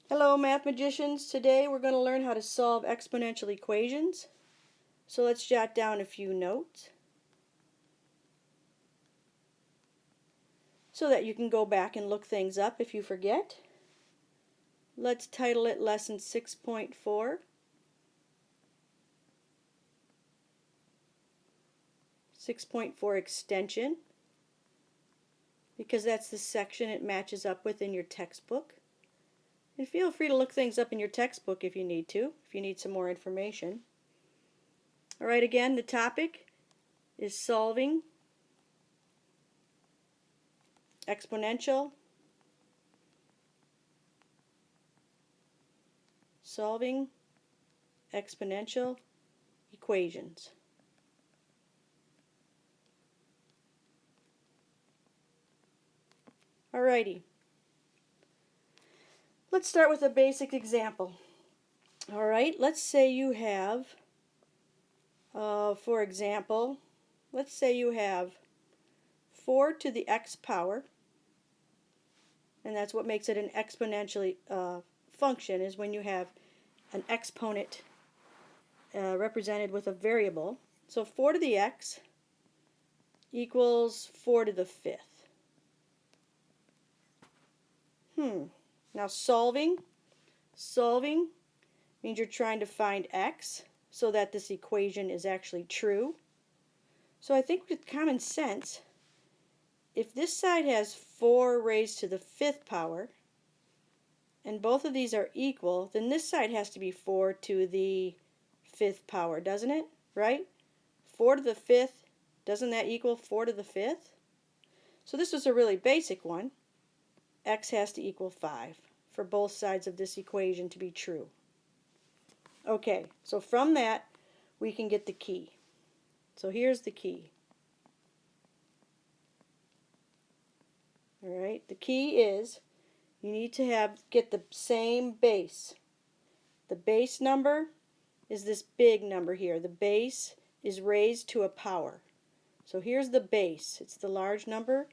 Hello Math Magicians. Today we're going to learn how to solve exponential equations. So let's jot down a few notes so that you can go back and look things up if you forget. Let's title it Lesson 6.4. 6.4 Extension, because that's the section it matches up with in your textbook. And feel free to look things up in your textbook if you need some more information. Alright, again, the topic is solving exponential equations. Alrighty. Let's start with a basic example. Alright, let's say you have, for example, let's say you have 4 to the x power, and that's what makes it an exponential function, is when you have an exponent represented with a variable. So 4 to the x equals 4 to the 5th. Now solving means you're trying to find x so that this equation is actually true. So I think with common sense, if this side has 4 raised to the 5th power, and both of these are equal, then this side has to be 4 to the 5th power, doesn't it? Right? 4 to the 5th, doesn't that equal 4 to the 5th? So this was a really basic one. X has to equal 5 for both sides of this equation to be true. Okay, so from that we can get the key. So here's the key. Alright, the key is you need to get the same base. The base number is this big number here. The base is raised to a power. So here's the base. It's the large number.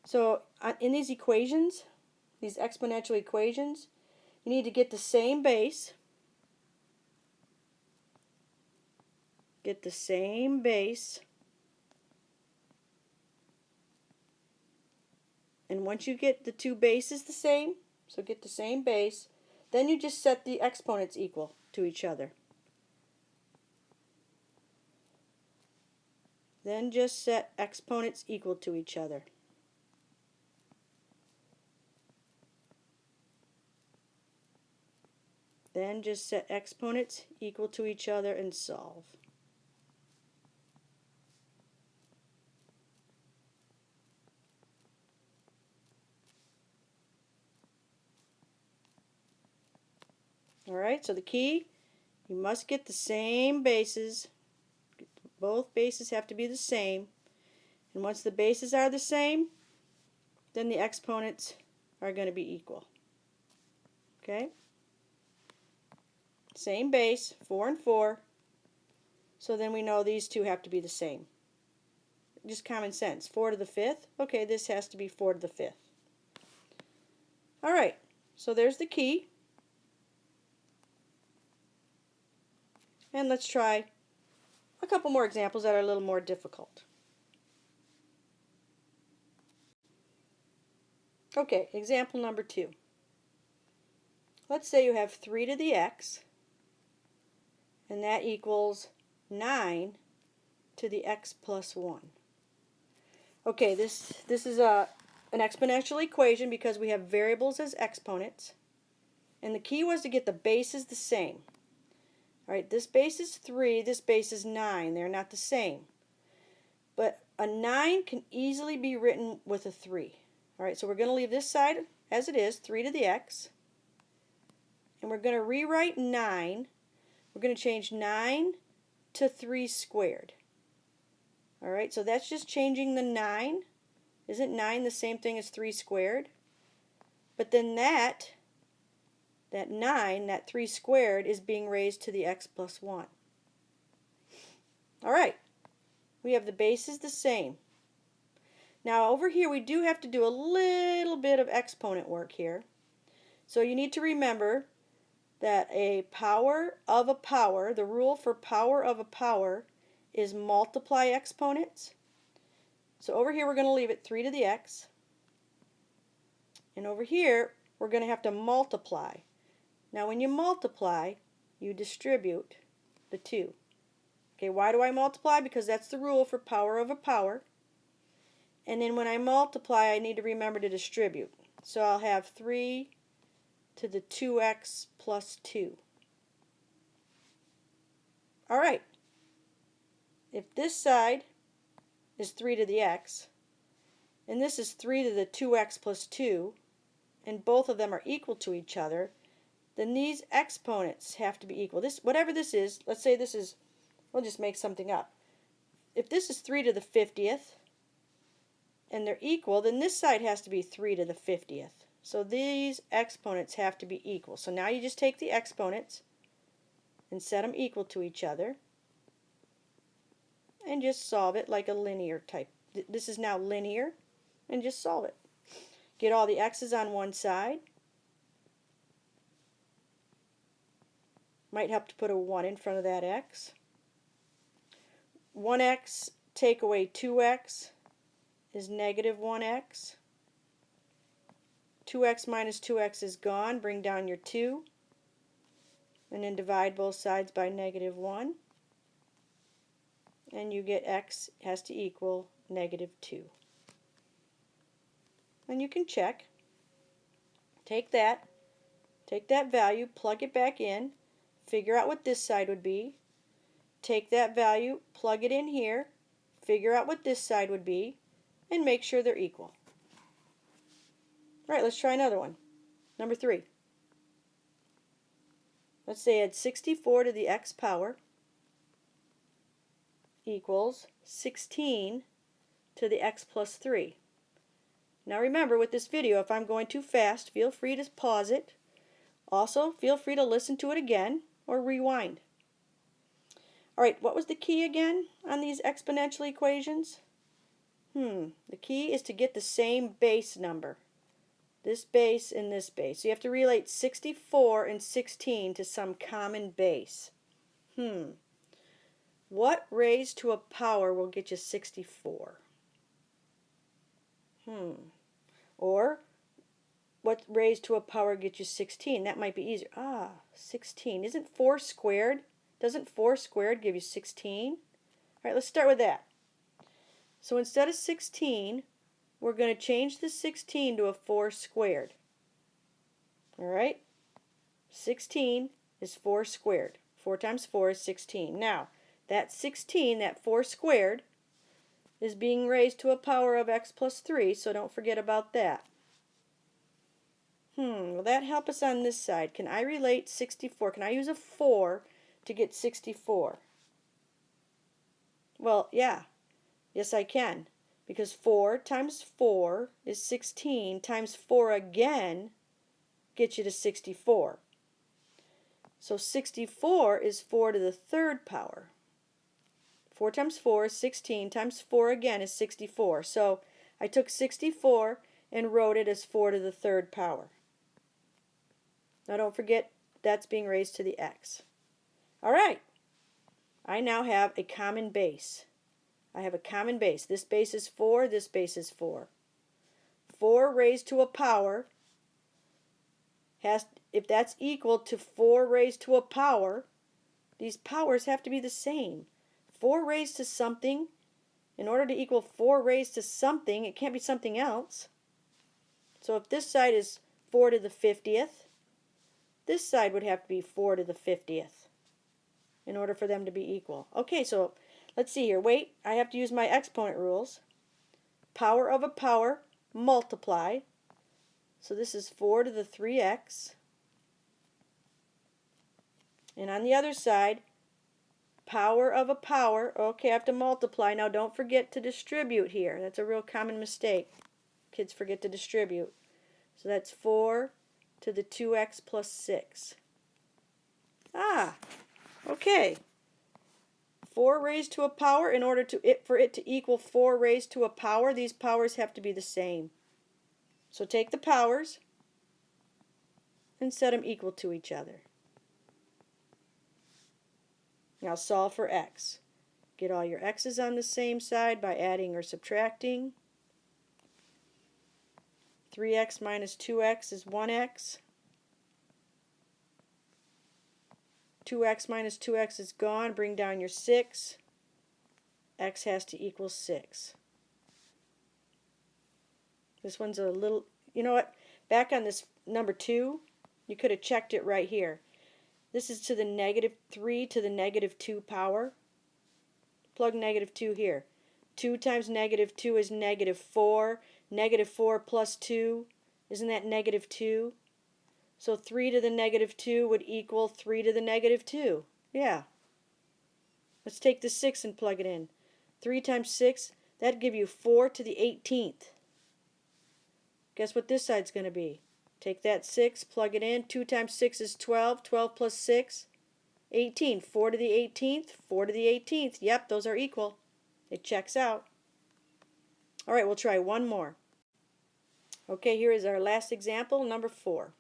So in these equations, these exponential equations, you need to get the same base. Get the same base. And once you get the two bases the same, so get the same base, then you just set the exponents equal to each other. Then just set exponents equal to each other. Then just set exponents equal to each other and solve. Alright, so the key, you must get the same bases. Both bases have to be the same. And once the bases are the same, then the exponents are going to be equal. Okay? Same base, 4 and 4. So then we know these two have to be the same. Just common sense. 4 to the 5th. Okay, this has to be 4 to the 5th. Alright, so there's the key. And let's try a couple more examples that are a little more difficult. Okay, example number 2. Let's say you have 3 to the x, and that equals 9 to the x plus 1. Okay, this is an exponential equation because we have variables as exponents. And the key was to get the bases the same. Alright, this base is 3, this base is 9. They're not the same. But a 9 can easily be written with a 3. Alright, so we're going to leave this side as it is, 3 to the x. And we're going to rewrite 9. We're going to change 9 to 3 squared. Alright, so that's just changing the 9. Isn't 9 the same thing as 3 squared? But then that 9, that 3 squared, is being raised to the x plus 1. Alright, we have the bases the same. Now over here we do have to do a little bit of exponent work here. So you need to remember that a power of a power, the rule for power of a power is multiply exponents. So over here we're going to leave it 3 to the x. And over here we're going to have to multiply. Now when you multiply, you distribute the 2. Okay, why do I multiply? Because that's the rule for power of a power. And then when I multiply, I need to remember to distribute. So I'll have 3 to the 2x plus 2. Alright, if this side is 3 to the x, and this is 3 to the 2x plus 2, and both of them are equal to each other, then these exponents have to be equal. This, whatever this is, let's say this is, we'll just make something up. If this is 3 to the 50th, and they're equal, then this side has to be 3 to the 50th. So these exponents have to be equal. So now you just take the exponents and set them equal to each other and just solve it like a linear type. This is now linear, and just solve it. Get all the x's on one side. Might help to put a 1 in front of that x. 1x take away 2x is negative 1x. 2x minus 2x is gone. Bring down your 2. And then divide both sides by negative 1. And you get x has to equal negative 2. And you can check. Take that value, plug it back in, figure out what this side would be. Take that value, plug it in here, figure out what this side would be, and make sure they're equal. Alright, let's try another one. Number 3. Let's say add 64 to the x power equals 16 to the x plus 3. Now remember, with this video, if I'm going too fast, feel free to pause it. Also, feel free to listen to it again or rewind. Alright, what was the key again on these exponential equations? The key is to get the same base number. This base and this base. So you have to relate 64 and 16 to some common base. What raised to a power will get you 64? Or what raised to a power get you 16? That might be easier. 16. Isn't 4 squared? Doesn't 4 squared give you 16? Alright, let's start with that. So instead of 16, we're going to change the 16 to a 4 squared. Alright? 16 is 4 squared. 4 times 4 is 16. Now, that 16, that 4 squared, is being raised to a power of x plus 3, so don't forget about that. Will that help us on this side? Can I relate 64? Can I use a 4 to get 64? Well, yeah. Yes, I can. Because 4 times 4 is 16 times 4 again gets you to 64. So 64 is 4 to the 3rd power. 4 times 4 is 16 times 4 again is 64. So I took 64 and wrote it as 4 to the 3rd power. Now don't forget that's being raised to the x. Alright, I now have a common base. I have a common base. This base is 4, this base is 4. 4 raised to a power has, if that's equal to 4 raised to a power, these powers have to be the same. 4 raised to something, in order to equal 4 raised to something, it can't be something else. So if this side is 4 to the 50th, this side would have to be 4 to the 50th in order for them to be equal. Okay, so let's see here. Wait, I have to use my exponent rules. Power of a power, multiply. So this is 4 to the 3x. And on the other side, power of a power. Okay, I have to multiply. Now don't forget to distribute here. That's a real common mistake. Kids forget to distribute. So that's 4 to the 2x plus 6. Okay. 4 raised to a power, in order for it to equal 4 raised to a power, these powers have to be the same. So take the powers, and set them equal to each other. Now solve for x. Get all your x's on the same side by adding or subtracting. 3x minus 2x is 1x. 2x minus 2x is gone. Bring down your 6. X has to equal 6. This one's a little, you know what? Back on this number 2, you could have checked it right here. This is to the negative 3 to the negative 2 power. Plug negative 2 here. 2 times negative 2 is negative 4. Negative 4 plus 2, isn't that negative 2? So 3 to the negative 2 would equal 3 to the negative 2. Yeah. Let's take the 6 and plug it in. 3 times 6, that'd give you 4 to the 18th. Guess what this side's going to be? Take that 6, plug it in. 2 times 6 is 12. 12 plus 6, 18. 4 to the 18th, 4 to the 18th. Yep, those are equal. It checks out. All right, we'll try one more. Okay, here is our last example, number 4.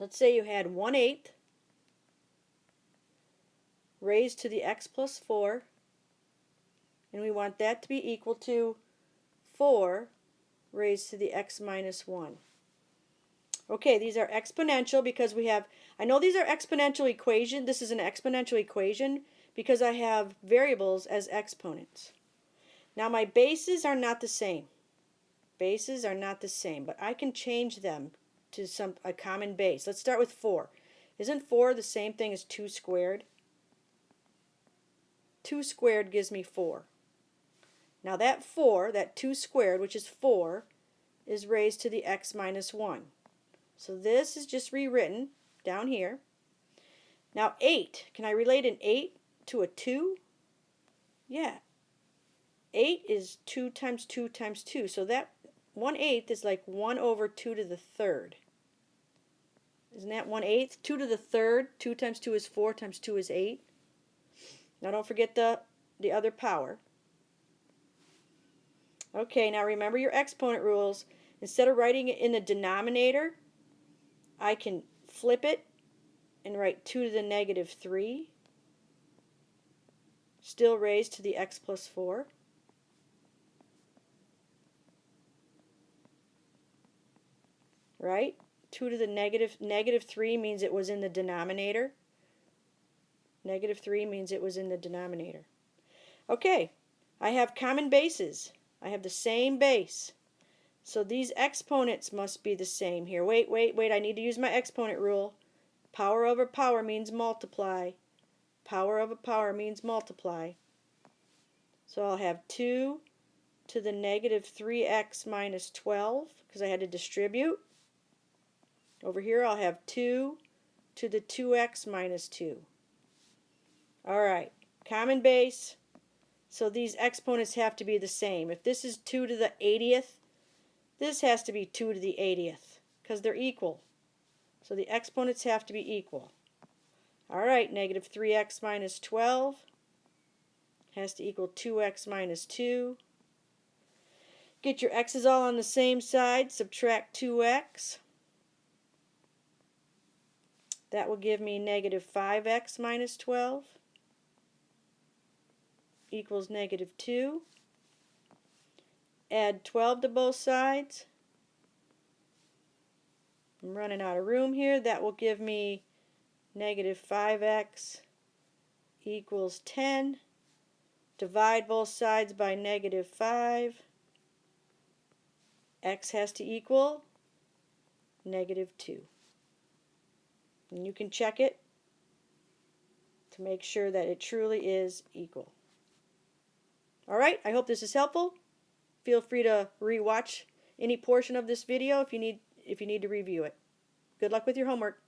Let's say you had 1/8 raised to the x plus 4, and we want that to be equal to 4 raised to the x minus 1. Okay, these are exponential because we have, I know these are exponential equation. This is an exponential equation because I have variables as exponents. Now my bases are not the same. Bases are not the same, but I can change them to a common base. Let's start with 4. Isn't 4 the same thing as 2 squared? 2 squared gives me 4. Now that 4, that 2 squared, which is 4, is raised to the x minus 1. So this is just rewritten down here. Now 8, can I relate an 8 to a 2? Yeah. 8 is 2 times 2 times 2. So that 1/8 is like 1 over 2 to the third. Isn't that 1/8? 2 to the third. 2 times 2 is 4 times 2 is 8. Now don't forget the other power. Okay, now remember your exponent rules. Instead of writing it in the denominator, I can flip it and write 2 to the negative 3, still raised to the x plus 4. Right? 2 to the negative 3 means it was in the denominator. Negative 3 means it was in the denominator. Okay, I have common bases. I have the same base. So these exponents must be the same here. Wait, I need to use my exponent rule. Power over power means multiply. Power over power means multiply. So I'll have 2 to the negative 3x minus 12, because I had to distribute. Over here I'll have 2 to the 2x minus 2. Alright, common base. So these exponents have to be the same. If this is 2 to the 80th, this has to be 2 to the 80th, because they're equal. So the exponents have to be equal. Alright, negative 3x minus 12 has to equal 2x minus 2. Get your x's all on the same side, subtract 2x. That will give me negative 5x minus 12 equals negative 2. Add 12 to both sides. I'm running out of room here. That will give me negative 5x equals 10. Divide both sides by negative 5. X has to equal negative 2. And you can check it to make sure that it truly is equal. Alright, I hope this is helpful. Feel free to re-watch any portion of this video if you need to review it. Good luck with your homework.